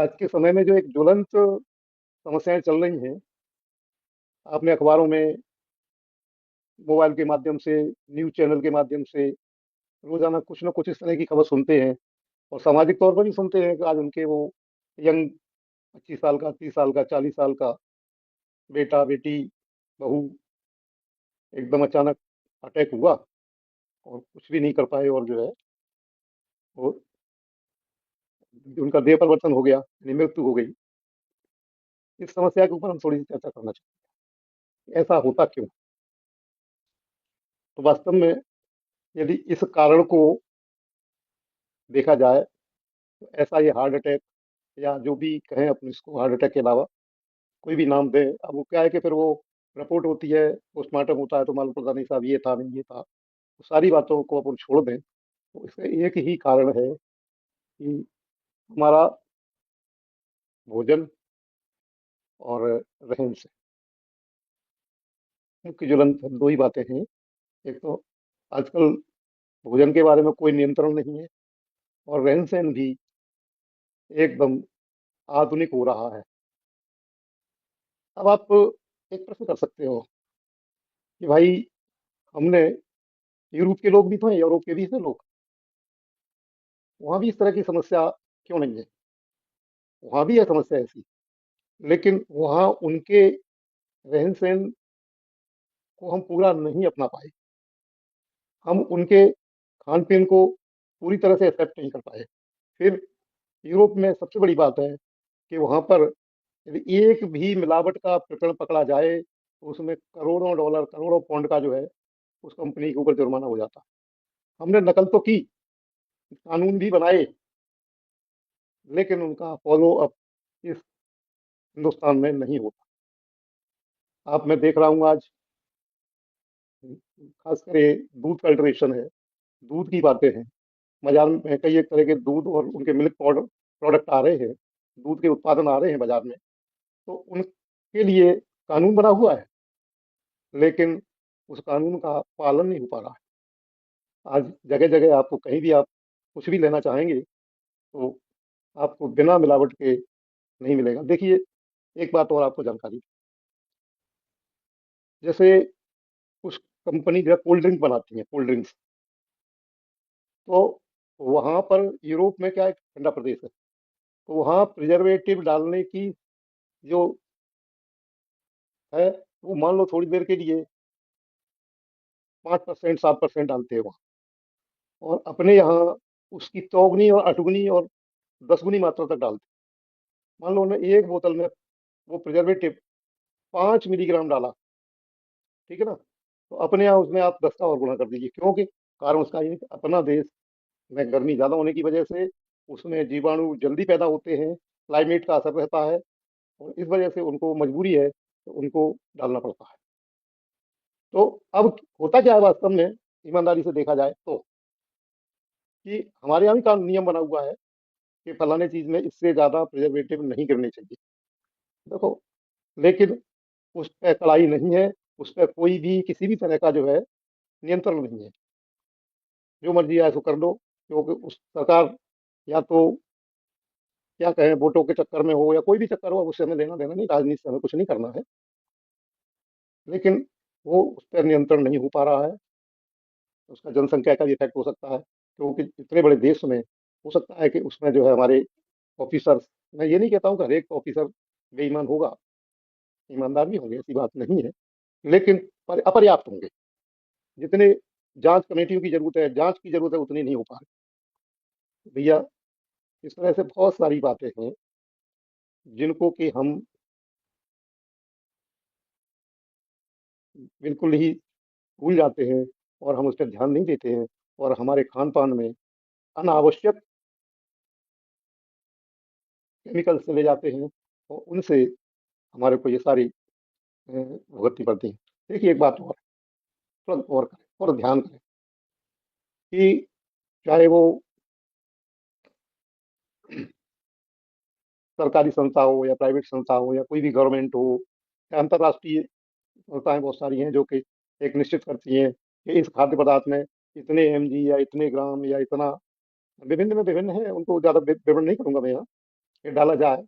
आज के समय में जो एक ज्वलंत समस्याएं चल रही हैं, आपने अखबारों में, मोबाइल के माध्यम से, न्यूज चैनल के माध्यम से रोजाना कुछ न कुछ इस तरह की खबर सुनते हैं। और सामाजिक तौर पर भी सुनते हैं कि आज उनके वो यंग 25 साल का, 30 साल का, 40 साल का बेटा बेटी बहू एकदम अचानक अटैक हुआ और कुछ भी नहीं कर पाए, और जो है वो उनका देह परिवर्तन हो गया, यानी मृत्यु हो गई। इस समस्या के ऊपर हम थोड़ी सी चर्चा करना चाहते हैं, ऐसा होता क्यों। तो वास्तव में यदि इस कारण को देखा जाए, तो ऐसा ये हार्ट अटैक या जो भी कहें अपन इसको, हार्ट अटैक के अलावा कोई भी नाम दें, अब वो क्या है कि फिर वो रिपोर्ट होती है, पोस्टमार्टम होता है, तो मालूम पड़ता नहीं साहब ये था नहीं ये था। तो सारी बातों को अपन छोड़ दें, तो इसका एक ही कारण है कि हमारा भोजन और रहन सहन। मुख्य ज्वलंत दो ही बातें हैं। एक तो आजकल भोजन के बारे में कोई नियंत्रण नहीं है, और रहन सहन भी एकदम आधुनिक हो रहा है। अब आप एक प्रश्न कर सकते हो कि भाई, हमने, यूरोप के लोग भी तो हैं, यूरोप के भी हैं लोग, वहां भी इस तरह की समस्या क्यों नहीं है। वहां भी है समस्या ऐसी, लेकिन वहां उनके रहन सहन को हम पूरा नहीं अपना पाए। हम उनके खान पीन को पूरी तरह से एक्सेप्ट नहीं कर पाए। फिर यूरोप में सबसे बड़ी बात है कि वहां पर यदि एक भी मिलावट का प्रकरण पकड़ा जाए, तो उसमें करोड़ों डॉलर, करोड़ों पाउंड का जो है उस कंपनी के ऊपर जुर्माना हो जाता है। हमने नकल तो की, कानून भी बनाए, लेकिन उनका फॉलो अप इस हिंदुस्तान में नहीं होता। आप, मैं देख रहा हूँ आज, खासकर ये दूध अल्ट्रेशन है, दूध की बातें हैं। बाजार में कई एक तरह के दूध और उनके मिल्क पाउडर प्रोडक्ट आ रहे हैं, दूध के उत्पादन आ रहे हैं बाजार में। तो उनके लिए कानून बना हुआ है, लेकिन उस कानून का पालन नहीं हो पा रहा है। आज जगह जगह आपको कहीं भी आप कुछ भी लेना चाहेंगे, तो आपको बिना मिलावट के नहीं मिलेगा। देखिए, एक बात और आपको जानकारी, जैसे कुछ कंपनी जो है कोल्ड ड्रिंक बनाती है, कोल्ड ड्रिंक्स, तो वहां पर, यूरोप में क्या एक ठंडा प्रदेश है, तो वहाँ प्रिजर्वेटिव डालने की जो है, वो मान लो थोड़ी देर के लिए 5%, 7% डालते हैं वहाँ। और अपने यहाँ उसकी चौगुनी और अठगुनी और 10 गुनी मात्रा तक डालते हैं। मान लो उन्होंने एक बोतल में वो प्रिजर्वेटिव 5 मिलीग्राम डाला, ठीक है ना, तो अपने यहाँ उसमें आप 10 का और गुना कर दीजिए। क्योंकि कारण उसका ये है कि अपना देश में गर्मी ज्यादा होने की वजह से उसमें जीवाणु जल्दी पैदा होते हैं, क्लाइमेट का असर रहता है, और इस वजह से उनको मजबूरी है, तो उनको डालना पड़ता है। तो अब होता क्या है वास्तव में, ईमानदारी से देखा जाए तो, कि हमारे यहाँ भी कानून नियम बना हुआ है कि फलाने चीज में इससे ज्यादा प्रिजर्वेटिव नहीं गिरने चाहिए। देखो, लेकिन उस पर कड़ाई नहीं है, उस पर कोई भी किसी भी तरह का जो है नियंत्रण नहीं है। जो मर्जी है सो कर दो, क्योंकि उस सरकार, या तो क्या कहें, वोटों के चक्कर में हो या कोई भी चक्कर हो, उससे हमें लेना देना नहीं, राजनीति से हमें कुछ नहीं करना है, लेकिन वो उस पर नियंत्रण नहीं हो पा रहा है। उसका जनसंख्या का भी इफेक्ट हो सकता है, क्योंकि इतने बड़े देश में हो सकता है कि उसमें जो है हमारे ऑफिसर्स, मैं ये नहीं कहता हूँ कि हर एक ऑफिसर बेईमान होगा, ईमानदार भी होंगे, ऐसी बात नहीं है, लेकिन अपर्याप्त होंगे। जितने जांच कमेटियों की जरूरत है, जांच की जरूरत है, उतनी नहीं हो पा रही भैया। इस तरह से बहुत सारी बातें हैं जिनको कि हम बिल्कुल ही भूल जाते हैं, और हम उस पर ध्यान नहीं देते हैं, और हमारे खान पान में अनावश्यक केमिकल्स चले जाते हैं, और उनसे हमारे को ये सारी भुगतनी पड़ती है। देखिए, एक बात और, थोड़ा और करें, थोड़ा ध्यान करें कि चाहे वो सरकारी संस्था हो या प्राइवेट संस्था हो या कोई भी गवर्नमेंट हो, या अंतर्राष्ट्रीय संस्थाएं बहुत सारी हैं जो कि एक निश्चित करती हैं कि इस खाद्य पदार्थ में इतने mg या इतने ग्राम या इतना, विभिन्न में विभिन्न है, उनको ज्यादा विवरण नहीं करूंगा मैं यहाँ। ये डाला जाए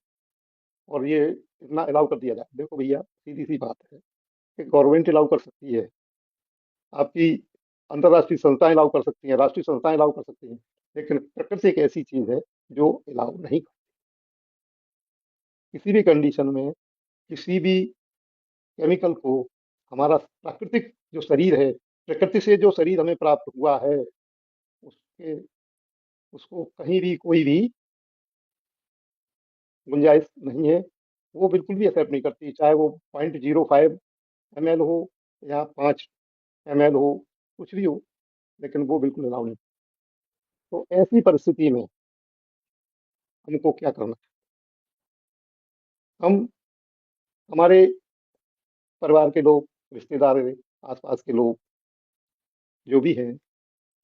और ये इतना अलाउ कर दिया जाए। देखो भैया, सीधी सी बात है कि गवर्नमेंट अलाउ कर सकती है, आपकी अंतर्राष्ट्रीय संस्थाएं अलाउ कर सकती हैं, राष्ट्रीय संस्थाएं अलाउ कर सकती हैं, लेकिन प्रकृति एक ऐसी चीज है जो अलाउ नहीं कर, किसी भी कंडीशन में किसी भी केमिकल को, हमारा प्राकृतिक जो शरीर है, प्रकृति से जो शरीर हमें प्राप्त हुआ है, उसके उसको कहीं भी कोई भी गुंजाइश नहीं है, वो बिल्कुल भी एक्सेप्ट नहीं करती, चाहे वो 0.05 ml हो या 5 ml हो, कुछ भी हो, लेकिन वो बिल्कुल अलाउ नहीं। तो ऐसी परिस्थिति में हमको क्या करना है? हम, हमारे परिवार के लोग, रिश्तेदार, आसपास के लोग जो भी हैं,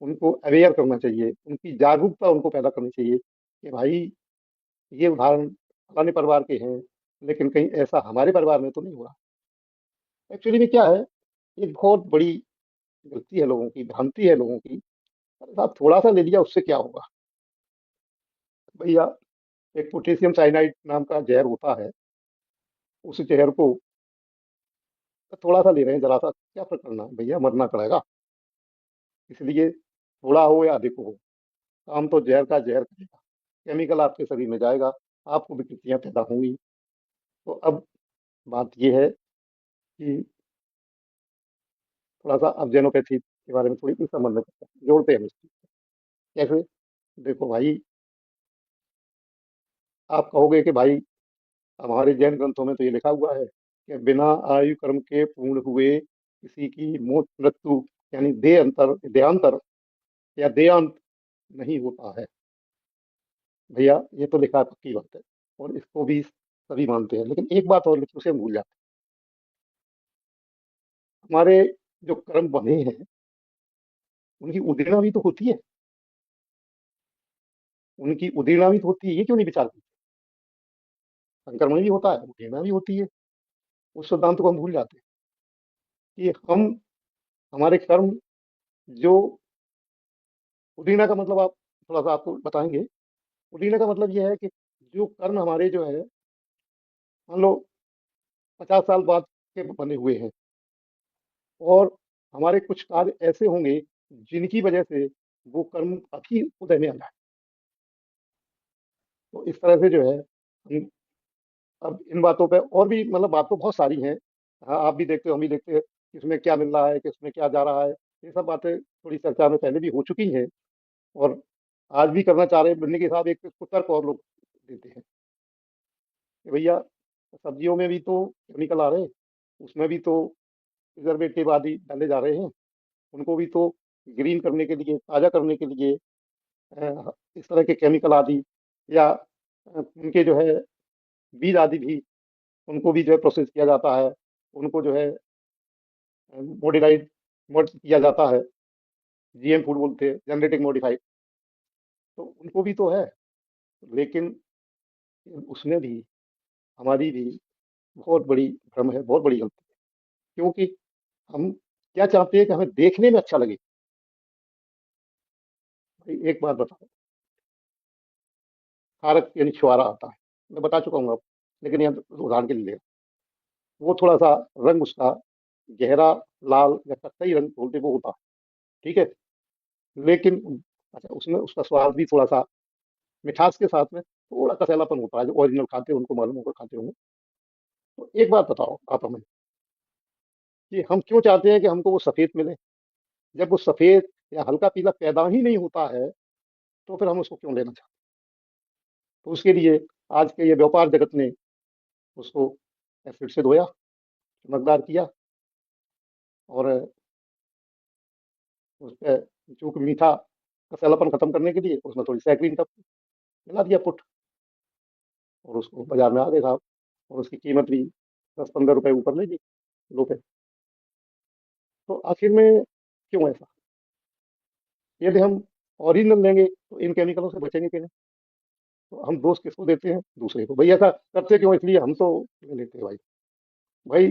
उनको अवेयर करना चाहिए, उनकी जागरूकता उनको पैदा करनी चाहिए कि भाई, ये उदाहरण फलाने परिवार के हैं, लेकिन कहीं ऐसा हमारे परिवार में तो नहीं हो रहा। एक्चुअली में क्या है, एक बहुत बड़ी गलती है लोगों की, भ्रांति है लोगों की। अरे साहब, थोड़ा सा ले लिया, उससे क्या होगा भैया? एक पोटेशियम साइनाइड नाम का जहर होता है, उस जहर को थोड़ा सा ले रहे हैं, जरा सा, क्या फर्क करना है भैया, मरना पड़ेगा। इसलिए थोड़ा हो या अधिक हो, काम तो जहर का जहर करेगा, केमिकल आपके शरीर में जाएगा, आपको विकृतियां पैदा होंगी। तो अब बात यह है कि थोड़ा सा अब जेनोपैथी के बारे में थोड़ी इस संबंध में जोड़ते हैं हम इसको। कैसे? देखो भाई, आप कहोगे कि भाई, हमारे जैन ग्रंथों में तो ये लिखा हुआ है कि बिना आयु कर्म के पूर्ण हुए किसी की मौत मृत्यु, यानी देहांतर या देहांत नहीं होता है। भैया, ये तो लिखा है, पक्की बात है, और इसको भी सभी मानते हैं, लेकिन एक बात और, लेकिन उसे हम भूल जाते हैं। हमारे जो कर्म बने हैं, उनकी उद्दीपना भी तो होती है, उनकी उद्दीपना भी तो होती है, ये क्यों नहीं विचारते? संक्रमण भी होता है, उद्दीपना भी होती है, उस सिद्धांत को हम भूल जाते हैं कि हम, हमारे कर्म जो, उद्दीपना का मतलब आप, थोड़ा सा आपको बताएंगे। उद्दीपना का मतलब यह है कि जो कर्म हमारे जो है, मान लो 50 साल बाद के बने हुए हैं, और हमारे कुछ कार्य ऐसे होंगे जिनकी वजह से वो कर्म अभी उदय में आ जाए। तो इस तरह से जो है हम, अब इन बातों पे और भी, मतलब बात तो बहुत सारी हैं। हाँ, आप भी देखते हो, हम भी देखते हैं, किसमें क्या मिल रहा है, किसमें क्या जा रहा है, ये सब बातें थोड़ी चर्चा में पहले भी हो चुकी हैं, और आज भी करना चाह रहे हैं। बनने के हिसाब एक इसको तर्क और लोग देते हैं कि भैया, सब्जियों में भी तो केमिकल आ रहे हैं, उसमें भी तो प्रिजर्वेटिव आदि डाले जा रहे हैं, उनको भी तो ग्रीन करने के लिए, ताज़ा करने के लिए इस तरह के केमिकल आदि, या उनके जो है बीज आदि भी, उनको भी जो है प्रोसेस किया जाता है, उनको जो है मॉडिफाइड मोड किया जाता है, जीएम फूड बोलते हैं, जेनेटिक मॉडिफाइड। तो उनको भी तो है, लेकिन उसमें भी हमारी भी बहुत बड़ी भ्रम है, बहुत बड़ी गलती है, क्योंकि हम क्या चाहते हैं कि हमें देखने में अच्छा लगे। भाई एक बात बताओ, खारक यानी छुआरा आता है, मैं बता चुका हूँ आपको, लेकिन यहाँ उदाहरण के लिए ले, वो थोड़ा सा रंग उसका गहरा लाल या कत्थई रंग बोलते वो होता है, ठीक है, लेकिन अच्छा, उसमें उसका स्वाद भी थोड़ा सा मिठास के साथ में थोड़ा कसैलापन होता है, जो ओरिजिनल खाते हैं उनको मालूम होगा, खाते होंगे। तो एक बात बताओ आप हमें, कि हम क्यों चाहते हैं कि हमको वो सफेद मिले, जब वो सफेद या हल्का पीला पैदा ही नहीं होता है, तो फिर हम उसको क्यों लेना चाहते हैं? तो उसके लिए आज के ये व्यापार जगत ने उसको एसिड से धोया, चमकदार किया, और उस पर चूंकि मीठा कसैलापन खत्म करने के लिए उसमें थोड़ी सैकरीन टप मिला दिया, पुट, और उसको बाजार में आ गए साहब, और उसकी कीमत भी 10-15 रुपए ऊपर ले ली किलो पे। तो आखिर में क्यों ऐसा? यदि हम ओरिजिनल लेंगे तो इन केमिकलों से बचेंगे कैसे? तो हम दोष किसको देते हैं? दूसरे को। भाई ऐसा करते क्यों? इसलिए हम तो ले लेते हैं भाई। भाई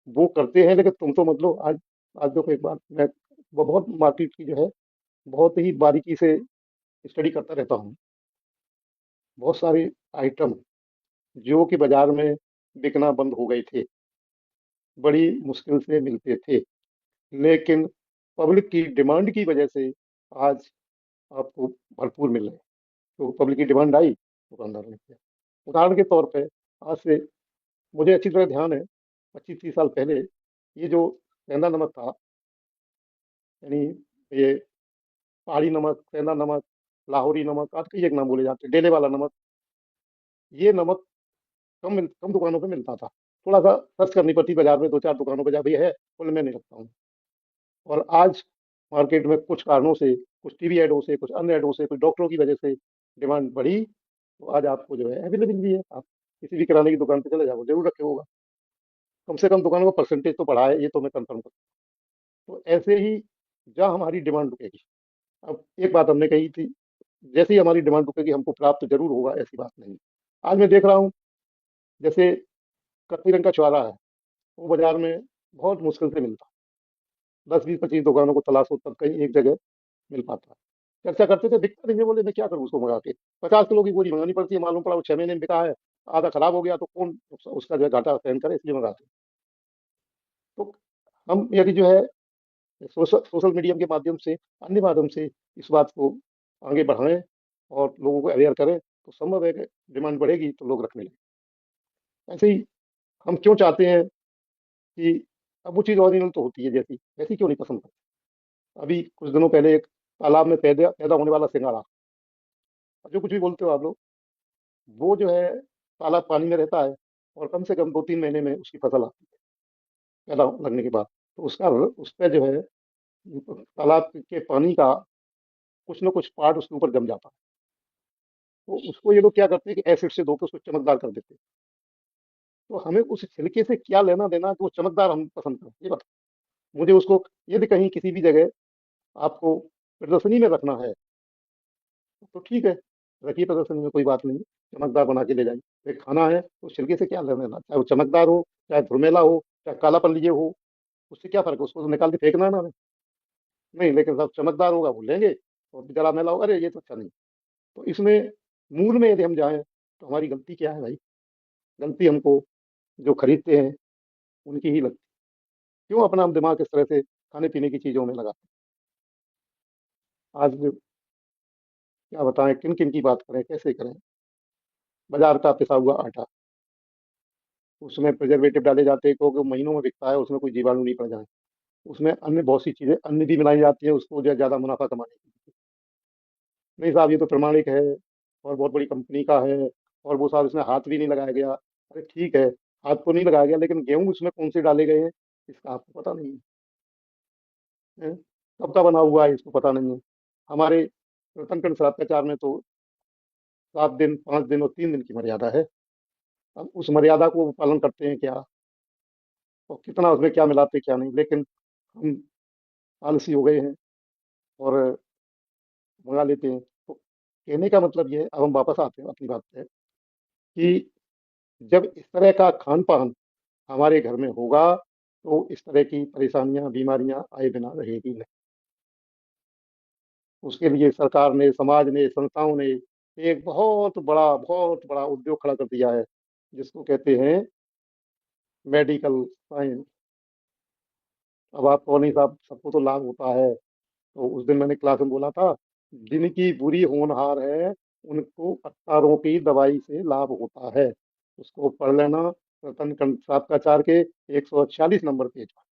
वो करते हैं, लेकिन तुम तो मत लो। आज देखो, एक बार मैं, वो बहुत मार्केट की जो है बहुत ही बारीकी से स्टडी करता रहता हूँ। बहुत सारे आइटम जो कि बाजार में बिकना बंद हो गए थे, बड़ी मुश्किल से मिलते थे, लेकिन पब्लिक की डिमांड की वजह से आज आपको भरपूर मिल रहे हैं। तो पब्लिक की डिमांड आई, दुकानदारों ने किया। उदाहरण के तौर पे, आज से मुझे अच्छी तरह ध्यान है, 25-30 साल पहले ये जो सेंधा नमक था, यानी ये पहाड़ी नमक, सेंधा नमक, लाहौरी नमक, आज कई एक नाम बोले जाते हैं, डेले वाला नमक, ये नमक कम दुकानों पे मिलता था। थोड़ा सा सर्च करनी पड़ती बाजार में, दो चार दुकानों पे जा भैया है, बोले मैं नहीं रखता हूँ। और आज मार्केट में कुछ कारणों से, कुछ टीवी एडों से, कुछ अन्य एडों से, कुछ डॉक्टरों की वजह से डिमांड बढ़ी, तो आज आपको जो है अवेलेबल भी है। आप किसी भी किराने की दुकान पे चले जाओ, जरूर रखे होगा। कम से कम दुकानों का परसेंटेज तो बढ़ा है, ये तो मैं कंफर्म करता हूँ। तो ऐसे ही जहाँ हमारी डिमांड रुकेगी, अब एक बात हमने कही थी, जैसे ही हमारी डिमांड रुकेगी हमको प्राप्त जरूर होगा, ऐसी बात नहीं। आज मैं देख रहा हूँ, जैसे कत्ती रंग का छुआरा है, वो बाजार में बहुत मुश्किल से मिलता है। 10-20-25 दुकानों को तलाशो तब कहीं एक जगह मिल पाता है। चर्चा करते थे, बिकता नहीं है, बोले मैं क्या करूँ उसको मंगा के। 50 किलो की बोरी मंगानी पड़ती है, मालूम पड़ा वो 6 महीने में बिका है, आधा खराब हो गया, तो कौन उसका जो है घाटा सहन करे, इसलिए मंगाते हैं। तो हम यदि जो है सोशल मीडिया के माध्यम से, अन्य माध्यम से इस बात को आगे बढ़ाएं और लोगों को अवेयर करें, तो संभव है कि डिमांड बढ़ेगी तो लोग रखने लगें। ऐसे ही हम क्यों चाहते हैं कि, अब वो चीज़ ओरिजिनल तो होती है जैसी वैसी क्यों नहीं पसंद करते। अभी कुछ दिनों पहले एक तालाब में पैदा पैदा होने वाला सिंघाड़ा, जो कुछ भी बोलते हो आप लोग, वो जो है तालाब पानी में रहता है, और कम से कम 2-3 महीने में उसकी फसल आती है पैदा लगने के बाद। तो उसका उस पर जो है तालाब के पानी का कुछ ना कुछ पार्ट उसके ऊपर जम जाता है। तो उसको ये लोग क्या करते हैं कि एसिड से धो के उसको चमकदार कर देते हैं। तो हमें उस छिलके से क्या लेना देना कि वो चमकदार हम पसंद करें, ये बताओ मुझे। उसको यदि कहीं किसी भी जगह आपको प्रदर्शनी में रखना है, तो ठीक है, रखिए प्रदर्शनी में, कोई बात नहीं, चमकदार बना के ले जाइए। एक खाना है तो छिलके से क्या लेना देना, चाहे वो चमकदार हो, चाहे धुरमेला हो, चाहे काला पल्लीजे हो, उससे क्या फर्क है, उसको तो निकाल के फेंकना है ना हमें। नहीं, लेकिन सब चमकदार होगा वो लेंगे, और जरा मैला होगा, अरे ये तो अच्छा नहीं। तो इसमें मूल में यदि हम जाएं, तो हमारी गलती क्या है भाई? गलती हमको जो खरीदते हैं उनकी ही लगती है। क्यों अपना हम दिमाग इस तरह से खाने पीने की चीजों में लगाते हैं? आज क्या बताएं, किन किन की बात करें, कैसे करें। बाजार का पिसा हुआ आटा, उसमें प्रिजर्वेटिव डाले जाते हैं, क्योंकि वो महीनों में बिकता है, उसमें कोई जीवाणु नहीं पड़ जाए। उसमें अन्य बहुत सी चीजें अन्य भी मिलाई जाती है, उसको जो है ज्यादा मुनाफा कमाने के लिए। नहीं साहब, ये तो प्रमाणिक है और बहुत बड़ी कंपनी का है, और वो साहब इसमें हाथ भी नहीं लगाया गया। अरे ठीक है, हाथ तो नहीं लगाया गया, लेकिन गेहूं उसमें कौन से डाले गए हैं इसका आपको पता नहीं है, हैं? कब का बना हुआ है इसको पता नहीं है। हमारे रतनखंड श्राद्धाचार में तो 7 दिन, 5 दिन और 3 दिन की मर्यादा है। अब उस मर्यादा को वो पालन करते हैं क्या, और कितना उसमें क्या मिलाते हैं क्या नहीं, लेकिन हम आलसी हो गए हैं और मंगा लेते हैं। तो कहने का मतलब ये है, अब हम वापस आते हैं अपनी बात पे, कि जब इस तरह का खान पान हमारे घर में होगा, तो इस तरह की परेशानियां, बीमारियां आए बिना रहेगी नहीं। उसके लिए सरकार ने, समाज ने, संस्थाओं ने एक बहुत बड़ा उद्योग खड़ा कर दिया है, जिसको कहते हैं मेडिकल साइंस। अब आप कौन ही साहब, सबको तो लाभ होता है। तो उस दिन मैंने क्लास में बोला था, जिनकी बुरी होनहार है उनको अत्तारों की दवाई से लाभ होता है। उसको पढ़ लेना, रतन साधकाचार के 146 नंबर पेज पर।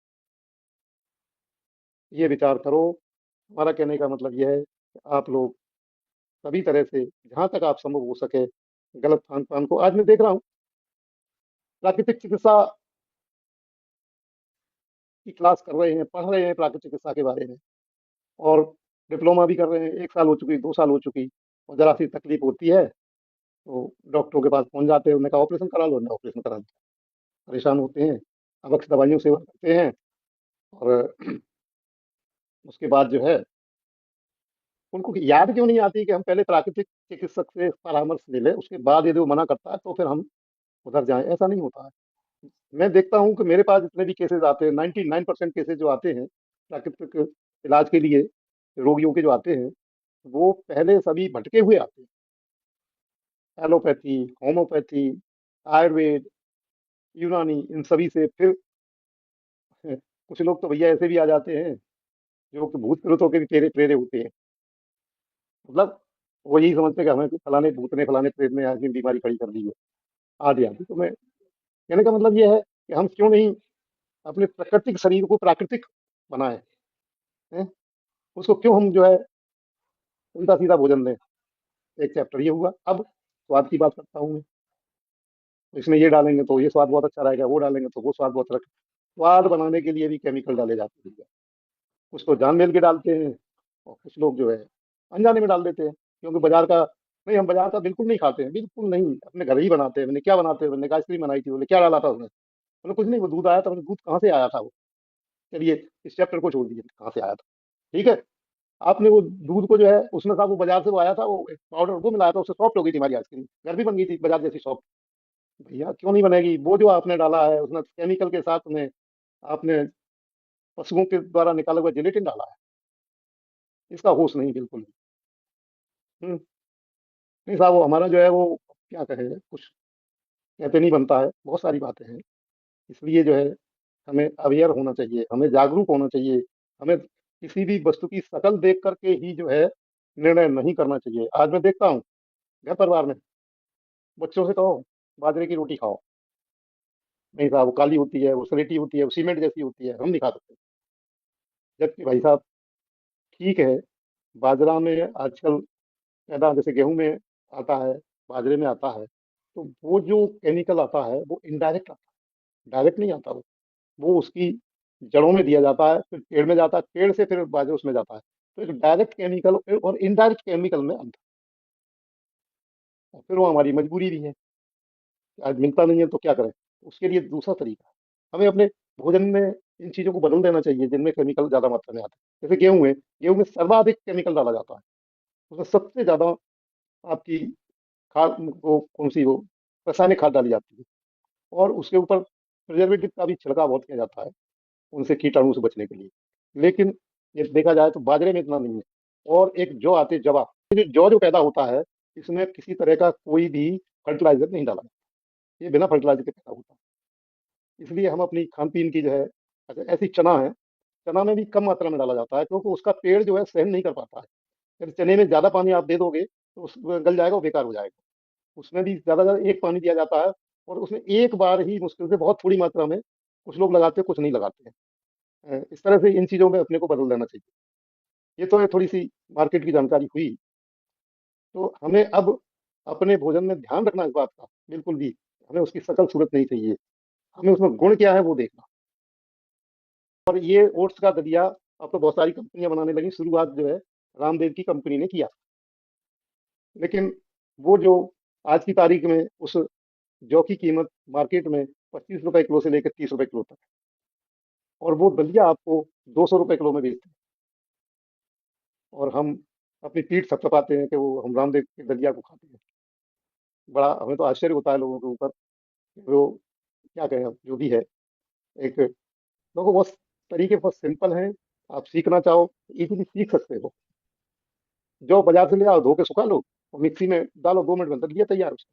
ये विचार करो। हमारा कहने का मतलब यह है कि आप लोग सभी तरह से, जहां तक आप संभव हो सके, गलत खान पान को, आज मैं देख रहा हूँ प्राकृतिक चिकित्सा की क्लास कर रहे हैं, पढ़ रहे हैं प्राकृतिक चिकित्सा के बारे में, और डिप्लोमा भी कर रहे हैं, 1 साल हो चुकी, 2 साल हो चुकी, और जरा सी तकलीफ होती है तो डॉक्टरों के पास पहुंच जाते हैं, उन्होंने कहा ऑपरेशन करा लो, उन्होंने ऑपरेशन करा दिया। परेशान होते हैं, अवक्स दवाइयों से सेवन करते हैं, और उसके बाद जो है उनको याद क्यों नहीं आती कि हम पहले प्राकृतिक चिकित्सक से परामर्श ले लें, उसके बाद यदि वो मना करता है तो फिर हम उधर जाएं। ऐसा नहीं होता है। मैं देखता हूँ कि मेरे पास जितने भी केसेस आते हैं, 99% केसेस जो आते हैं प्राकृतिक इलाज के लिए, रोगियों के जो आते हैं, वो पहले सभी भटके हुए आते हैं। एलोपैथी, होम्योपैथी, आयुर्वेद, यूनानी, इन सभी से फिर कुछ लोग तो भैया ऐसे भी आ जाते हैं जो कि भूत प्रेतों के भी प्रेरे प्रेरे होते हैं। मतलब वो यही समझते हैं कि हमें फलाने भूत ने, फलाने प्रेत ने आज बीमारी खड़ी कर दी है, आदि आदि। तो मैं कहने का मतलब ये है कि हम क्यों नहीं अपने प्राकृतिक शरीर को प्राकृतिक बनाए हैं, उसको क्यों हम जो है उल्टा सीधा भोजन दें। एक चैप्टर ये हुआ। अब स्वाद की बात करता हूँ मैं। तो इसमें ये डालेंगे तो ये स्वाद बहुत अच्छा रहेगा, वो डालेंगे तो वो स्वाद बहुत अच्छा। स्वाद बनाने के लिए भी केमिकल डाले जाते हैं। कुछ तो जान मेल के डालते हैं और कुछ लोग जो है अनजाने में डाल देते हैं, क्योंकि बाजार का नहीं, हम बाजार का बिल्कुल नहीं खाते हैं, बिल्कुल नहीं, अपने घर ही बनाते हैं। मैंने क्या बनाते हैं, मैंने कहा आइसक्रीम बनाई थी, बोले क्या डाला था उसमें, बोले कुछ नहीं, वो दूध आया था। मैंने दूध कहाँ से आया था वो, चलिए इस चैप्टर को छोड़ दीजिए कहाँ से आया था, ठीक है। आपने वो दूध को जो है उसमें था, वो बाजार से वो आया था, वो एक पाउडर वो मिलाया था, उससे सॉफ्ट हो गई थी हमारी आइसक्रीम, घर भी बन गई थी बाजार जैसी सॉफ्ट। भैया क्यों नहीं बनेगी, वो जो आपने डाला है उसमें केमिकल के साथ में आपने पशुओं के द्वारा निकाला हुआ जिलेटिन डाला है, इसका होश नहीं बिल्कुल भी। हम्म, नहीं साहब, वो हमारा जो है वो क्या कहे, कुछ कहते नहीं बनता है, बहुत सारी बातें हैं। इसलिए जो है हमें अवेयर होना चाहिए, हमें जागरूक होना चाहिए। हमें किसी भी वस्तु की शकल देख करके ही जो है निर्णय नहीं करना चाहिए। आज मैं देखता हूँ घर परिवार में बच्चों से कहो बाजरे की रोटी खाओ, नहीं साहब वो काली होती है, वो सलेटी होती है, वो सीमेंट जैसी होती है, हम नहीं खा सकते। जबकि भाई साहब ठीक है, बाजरा में आजकल पैदा जैसे गेहूं में आता है, बाजरे में आता है, तो वो जो केमिकल आता है वो इनडायरेक्ट आता है, डायरेक्ट नहीं आता वो उसकी जड़ों में दिया जाता है, फिर पेड़ में जाता है, पेड़ से फिर बाजरे उसमें जाता है। तो एक डायरेक्ट केमिकल और इनडायरेक्ट केमिकल में अंतर है। फिर वो हमारी मजबूरी भी है, आज मिलता नहीं है तो क्या करें। उसके लिए दूसरा तरीका है, हमें अपने भोजन में इन चीजों को बदल देना चाहिए जिनमें केमिकल ज्यादा मात्रा में आते हैं। जैसे गेहूं में सर्वाधिक केमिकल डाला जाता है, उसमें सबसे ज्यादा आपकी खाद वो कौन सी वो रासायनिक खाद डाली जाती है, और उसके ऊपर प्रिजर्वेटिव का भी छिड़काव बहुत किया जाता है उनसे, कीटाणु से बचने के लिए। लेकिन ये देखा जाए तो बाजरे में इतना नहीं है। और एक जौ आते जवा, ये जौ जो पैदा होता है, इसमें किसी तरह का कोई भी फर्टिलाइजर नहीं डाला जाता, ये बिना फर्टिलाइजर के पैदा होता है। इसलिए हम अपनी खान पीन की जो है, अच्छा ऐसी चना है, चना में भी कम मात्रा में डाला जाता है, क्योंकि उसका पेड़ जो है सहन नहीं कर पाता है। अगर चने में ज्यादा पानी आप दे दोगे तो उस गल जाएगा, वो बेकार हो जाएगा। उसमें भी ज्यादा ज्यादा एक पानी दिया जाता है, और उसमें एक बार ही मुश्किल से बहुत थोड़ी मात्रा में कुछ लोग लगाते हैं, कुछ नहीं लगाते हैं। इस तरह से इन चीजों में अपने को बदल देना चाहिए। ये तो है थोड़ी सी मार्केट की जानकारी हुई। तो हमें अब अपने भोजन में ध्यान रखना इस बात का बिल्कुल भी, हमें उसकी शकल सूरत नहीं चाहिए, हमें उसमें गुण क्या है वो देखना। और ये ओट्स का दलिया अब तो बहुत सारी कंपनियां बनाने लगी, शुरुआत जो है रामदेव की कंपनी ने किया। लेकिन वो जो आज की तारीख में उस जौ की कीमत मार्केट में 25 रुपए किलो से लेकर 30 रुपए किलो तक, और वो दलिया आपको 200 रुपए किलो में बेचते हैं। और हम अपनी पीठ थपथपाते हैं कि वो हम रामदेव के दलिया को खाते हैं। बड़ा हमें तो आश्चर्य होता है लोगों के ऊपर, वो क्या कहें अब, जो भी है। एक लोगों बहुत तरीके बहुत सिंपल हैं, आप सीखना चाहो इजीली सीख सकते हो। जो बाजार से ले आओ, धो के सुखा लो और मिक्सी में डालो, 2 मिनट में दलिया तैयार। उसका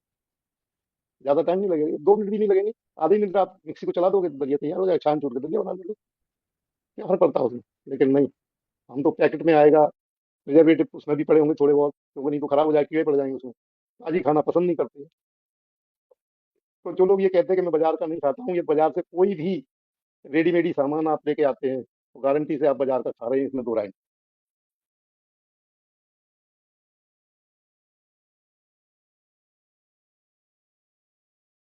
ज्यादा टाइम नहीं लगेगा, 2 मिनट भी नहीं लगेंगे, आधे मिनट आप मिक्सी को चला दोगे तो दलिया तैयार हो जाएगा, छान छूट के दलिया बना लोगे। क्या फर्क पड़ता है उसमें। लेकिन नहीं, हम तो पैकेट में आएगा, प्रिजर्वेटिव उसमें भी पड़े होंगे थोड़े बहुत, क्योंकि नहीं तो खराब हो जाए, कीड़े पड़ जाएंगे उसमें। ताजी खाना पसंद नहीं करते। तो जो लोग ये कहते हैं कि मैं बाजार का नहीं खाता हूँ, ये बाजार से कोई भी रेडीमेड ही सामान आप लेके आते हैं, तो गारंटी से आप बाजार का खा रहे हैं, इसमें दो राय नहीं।